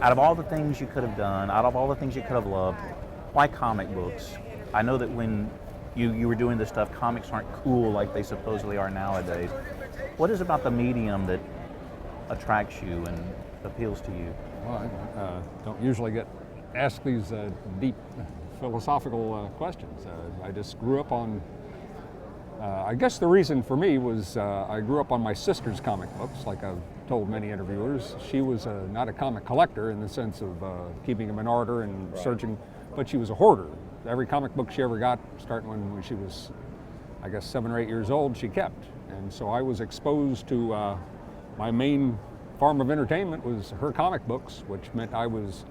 out of all the things you could have done, out of all the things you could have loved, why comic books? I know that when you were doing this stuff, comics aren't cool like they supposedly are nowadays. What is about the medium that attracts you and appeals to you? Well, I don't usually get asked these deep philosophical questions. I just grew up on, I guess the reason for me was I grew up on my sister's comic books, like I've told many interviewers. She was not a comic collector in the sense of keeping them in order and searching, but she was a hoarder. Every comic book she ever got, starting when she was, I guess, 7 or 8 years old, she kept. And so I was exposed to, my main form of entertainment was her comic books, which meant I was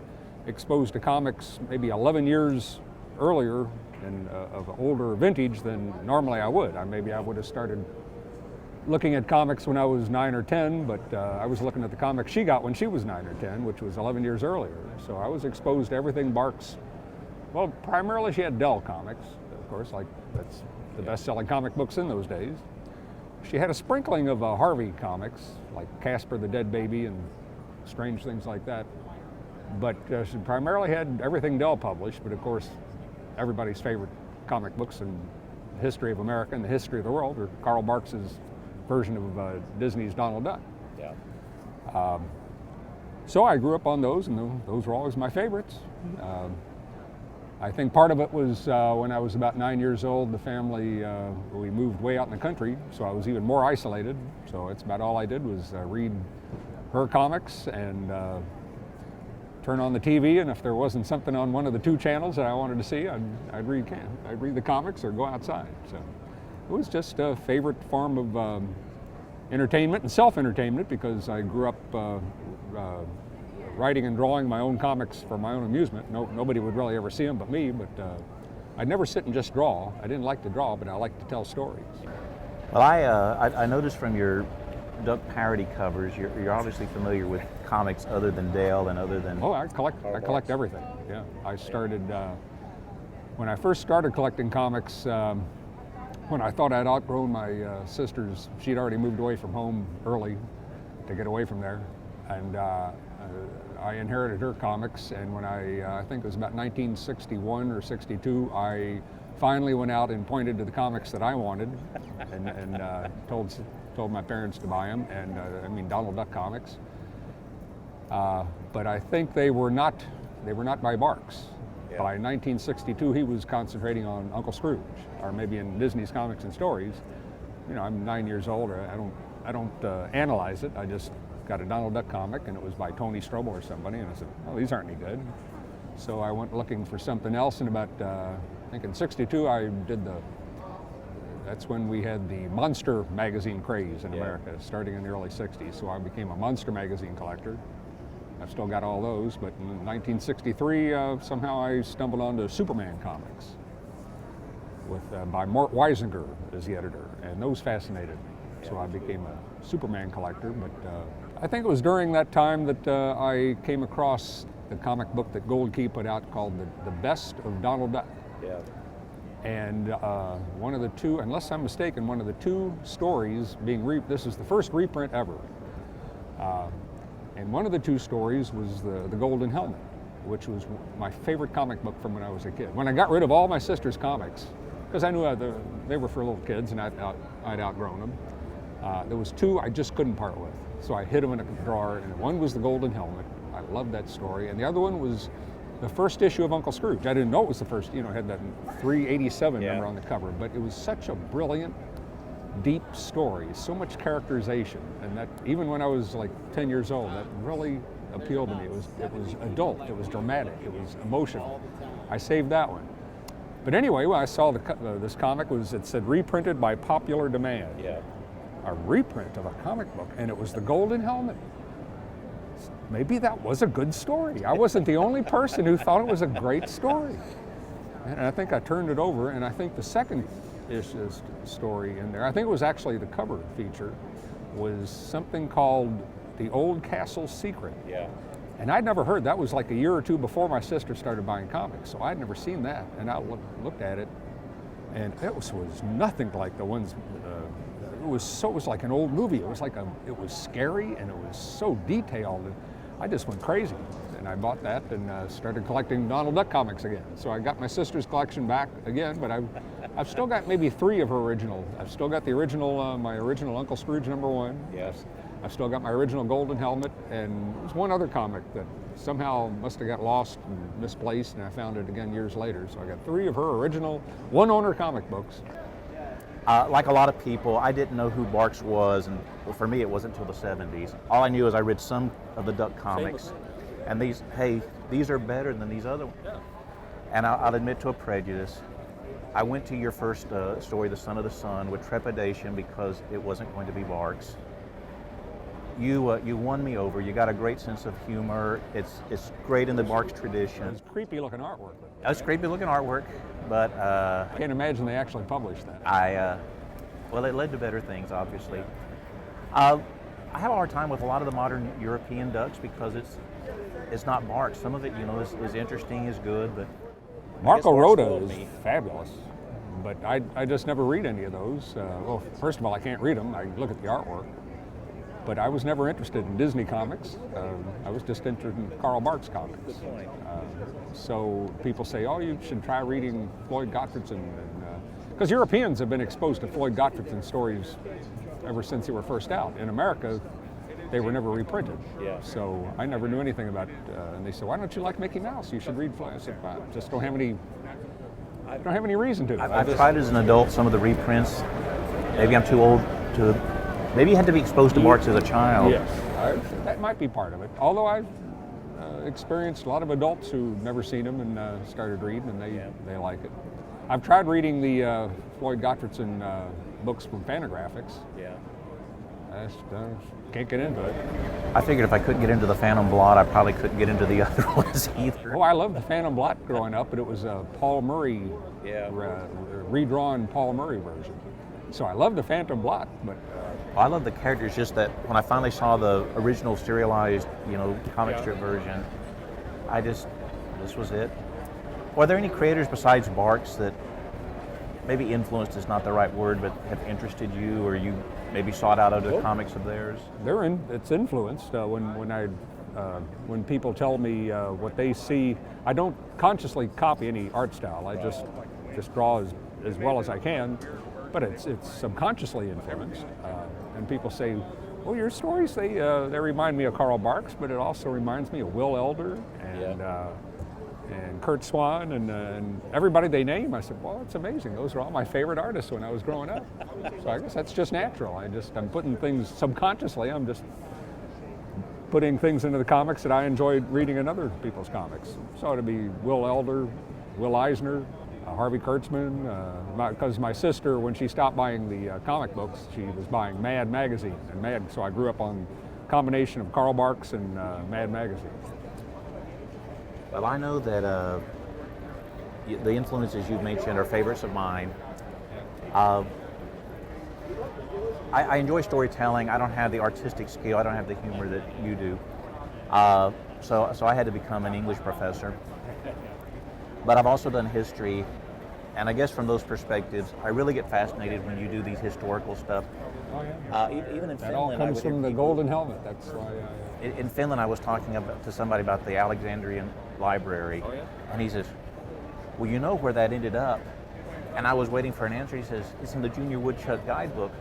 exposed to comics maybe 11 years earlier and of older vintage than normally I would. Maybe I would have started looking at comics when I was 9 or 10, but I was looking at the comics she got when she was 9 or 10, which was 11 years earlier. So I was exposed to everything Barks. Well, primarily she had Dell comics, of course, like that's the best-selling comic books in those days. She had a sprinkling of Harvey comics, like Casper the Dead Baby and strange things like that. But she primarily had everything Dell published, but of course, everybody's favorite comic books in the history of America and the history of the world are Karl Barks's version of Disney's Donald Duck. Yeah. So I grew up on those, and those were always my favorites. I think part of it was when I was about 9 years old, the family, we moved way out in the country, so I was even more isolated. So it's about all I did was read her comics and turn on the TV, and if there wasn't something on one of the 2 channels that I wanted to see, I'd read the comics or go outside. So it was just a favorite form of entertainment and self-entertainment because I grew up writing and drawing my own comics for my own amusement. Nobody would really ever see them but me, but I'd never sit and just draw. I didn't like to draw, but I liked to tell stories. Well, I noticed from your Duck parody covers, you're obviously familiar with comics other than Dale and other than... Oh, I collect everything, yeah. I started, when I first started collecting comics, when I thought I'd outgrown my sister's, she'd already moved away from home early to get away from there. And I inherited her comics, and when I think it was about 1961 or 62, I finally went out and pointed to the comics that I wanted and told my parents to buy them, and I mean Donald Duck comics. But I think they were not by Barks. Yeah. By 1962, he was concentrating on Uncle Scrooge, or maybe in Disney's Comics and Stories. You know, I'm 9 years old. I don't analyze it. I just got a Donald Duck comic, and it was by Tony Strobel or somebody, and I said, "Oh, these aren't any good." So I went looking for something else, and about I think in '62 I did that's when we had the Monster magazine craze in America, starting in the early '60s. So I became a Monster magazine collector. I've still got all those, but in 1963 somehow I stumbled onto Superman comics by Mort Weisinger as the editor, and those fascinated me. So I became a Superman collector, but I think it was during that time that I came across the comic book that Gold Key put out called The Best of Donald Duck. Yeah. And one of the 2, unless I'm mistaken, one of the 2 stories being this is the first reprint ever. And one of the 2 stories was the Golden Helmet, which was my favorite comic book from when I was a kid. When I got rid of all my sister's comics, because I knew they were for little kids and I'd outgrown them, there was 2 I just couldn't part with. So I hid them in a drawer, and one was the Golden Helmet. I loved that story. And the other one was the first issue of Uncle Scrooge. I didn't know it was the first, it had that 387 number on the cover, but it was such a brilliant, deep story, so much characterization, and that even when I was like 10 years old, that really appealed to me. It was adult, it was dramatic, it was emotional. I saved that one. But anyway, when I saw this comic, it said reprinted by popular demand. Yeah. A reprint of a comic book, and it was the Golden Helmet. Maybe that was a good story. I wasn't the only person who thought it was a great story. And I think I turned it over, and I think the second story in there, I think it was actually the cover feature, was something called The Old Castle Secret. Yeah. And I'd never heard. That was like a year or 2 before my sister started buying comics, so I'd never seen that. And I looked at it, and it was nothing like the ones. It was like an old movie. It was scary, and it was so detailed. I just went crazy. And I bought that and started collecting Donald Duck comics again. So I got my sister's collection back again, but I've still got maybe 3 of her original. I've still got the original, my original Uncle Scrooge #1. Yes. I've still got my original Golden Helmet, and there's one other comic that somehow must have got lost and misplaced, and I found it again years later. So I got 3 of her original one-owner comic books. Like a lot of people, I didn't know who Barks was, and well, for me it wasn't until the 70s. All I knew is I read some of the Duck comics, and these are better than these other ones. And I'll admit to a prejudice. I went to your first story, The Son of the Sun, with trepidation because it wasn't going to be Barks. You won me over. You got a great sense of humor. It's great in the Barks tradition. It's creepy looking artwork. It's creepy looking artwork, but I can't imagine they actually published that. Well, it led to better things, obviously. I have a hard time with a lot of the modern European ducks because it's not Barks. Some of it, is interesting, is good, but Marco Rota is fabulous. But I just never read any of those. Well, first of all, I can't read them. I look at the artwork. But I was never interested in Disney comics. I was just interested in Carl Barks comics. Good point. So people say, oh, you should try reading Floyd Gottfredson. Because Europeans have been exposed to Floyd Gottfredson stories ever since they were first out. In America, they were never reprinted. Yeah. So I never knew anything about, and they said, why don't you like Mickey Mouse? You should read Floyd. I said, well, I just don't have any reason to. I've tried as an adult some of the reprints. Maybe I'm too old to. Maybe you had to be exposed to Barks as a child. Yes, that might be part of it. Although I've experienced a lot of adults who've never seen them and started reading, and they like it. I've tried reading the Floyd Gottfredson books from Fantagraphics. Yeah. I just can't get into it. I figured if I couldn't get into the Phantom Blot, I probably couldn't get into the other ones either. Oh, I loved the Phantom Blot growing up, but it was a Paul Murray, redrawn Paul Murray version. So I loved the Phantom Blot, but I love the characters. Just that when I finally saw the original serialized, comic strip version, this was it. Are there any creators besides Barks that maybe influenced is not the right word, but have interested you, or you maybe sought out other comics of theirs? It's influenced when people tell me what they see. I don't consciously copy any art style. I just draw as well as I can. But it's subconsciously influenced, and people say, "Oh, your stories they remind me of Carl Barks, but it also reminds me of Will Elder and Kurt Swan and everybody they name." I said, "Well, it's amazing. Those are all my favorite artists when I was growing up." So I guess that's just natural. I'm putting things subconsciously. I'm just putting things into the comics that I enjoyed reading in other people's comics. So it'd be Will Elder, Will Eisner. Harvey Kurtzman, because my sister, when she stopped buying the comic books, she was buying Mad magazine, so I grew up on a combination of Carl Barks and Mad magazine. Well, I know that the influences you've mentioned are favorites of mine. I enjoy storytelling. I don't have the artistic skill. I don't have the humor that you do. So I had to become an English professor. But I've also done history, and I guess from those perspectives, I really get fascinated when you do these historical stuff. Oh yeah. Even in that Finland, all comes from the Golden Helmet. That's why. In Finland, I was talking to somebody about the Alexandrian Library, and he says, "Well, you know where that ended up?" And I was waiting for an answer. He says, "It's in the Junior Woodchuck Guidebook."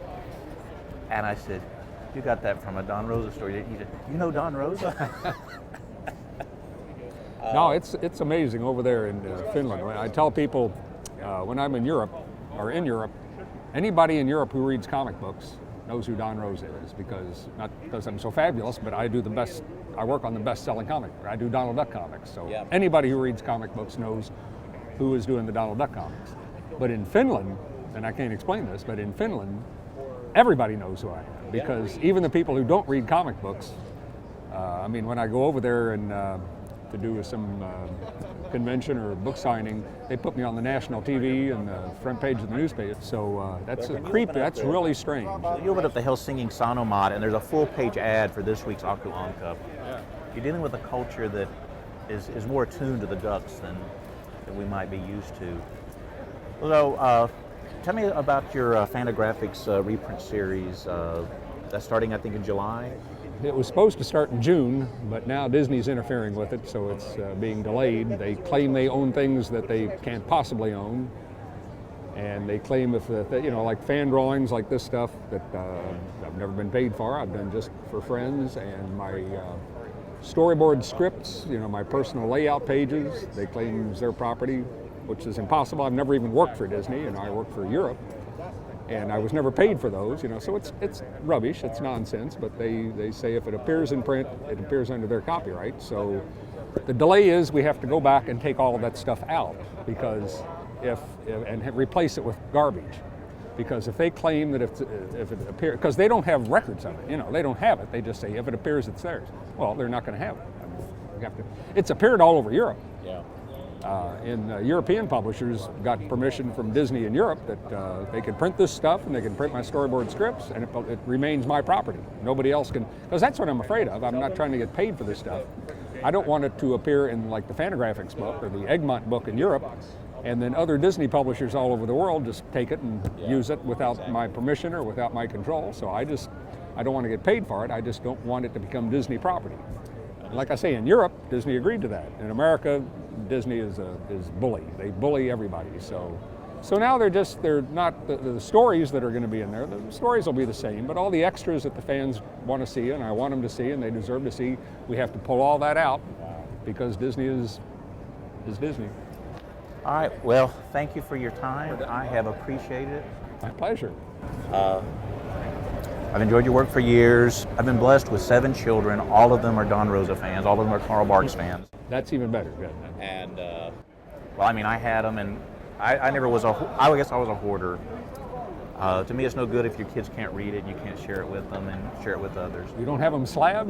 And I said, "You got that from a Don Rosa story?" He said, "You know Don Rosa?" No, it's amazing over there in Finland. I tell people when I'm in Europe, anybody in Europe who reads comic books knows who Don Rosa is, not because I'm so fabulous, but I work on the best-selling comic. I do Donald Duck comics, so anybody who reads comic books knows who is doing the Donald Duck comics. But in Finland, and I can't explain this, but in Finland, everybody knows who I am, because even the people who don't read comic books, when I go over there and to do some convention or book signing, they put me on the national TV and the front page of the newspaper. So that's creepy. That's really strange. You open up the Helsingin Sanomat, and there's a full-page ad for this week's Aku Ankka. You're dealing with a culture that is more attuned to the ducks than we might be used to. So, tell me about your Fantagraphics reprint series. That's starting, I think, in July. it was supposed to start in June, but now Disney's interfering with it, so it's being delayed. They claim they own things that they can't possibly own, and they claim if like fan drawings like this stuff that I've never been paid for. I've done just for friends, and my storyboard scripts, my personal layout pages, they claim it's their property, which is impossible. I've never even worked for Disney, I work for Europe, and I was never paid for those, so it's rubbish, it's nonsense, but they say if it appears in print, it appears under their copyright. So the delay is we have to go back and take all of that stuff out because and replace it with garbage. Because if they claim that if it appears, because they don't have records of it, they don't have it. They just say if it appears, it's theirs. Well, they're not going to have it. You have to. It's appeared all over Europe. Yeah. European publishers got permission from Disney in Europe that they can print this stuff and they can print my storyboard scripts, and it remains my property. Nobody else can, because that's what I'm afraid of. I'm not trying to get paid for this stuff. I don't want it to appear in like the Fantagraphics book or the Egmont book in Europe, and then other Disney publishers all over the world just take it and use it without my permission or without my control. So I don't want to get paid for it. I just don't want it to become Disney property. Like I say, in Europe, Disney agreed to that. In America, Disney is bully. They bully everybody. So now they're not the stories that are going to be in there. The stories will be the same, but all the extras that the fans want to see and I want them to see and they deserve to see, we have to pull all that out because Disney is Disney. All right, well, thank you for your time. I have appreciated it. My pleasure. I've enjoyed your work for years. I've been blessed with 7 children. All of them are Don Rosa fans. All of them are Carl Barks fans. That's even better. Good. And, I had them, and I never was I guess I was a hoarder. To me, it's no good if your kids can't read it and you can't share it with them and share it with others. You don't have them slabbed?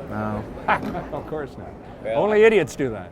No. Of course not. Well, only idiots do that.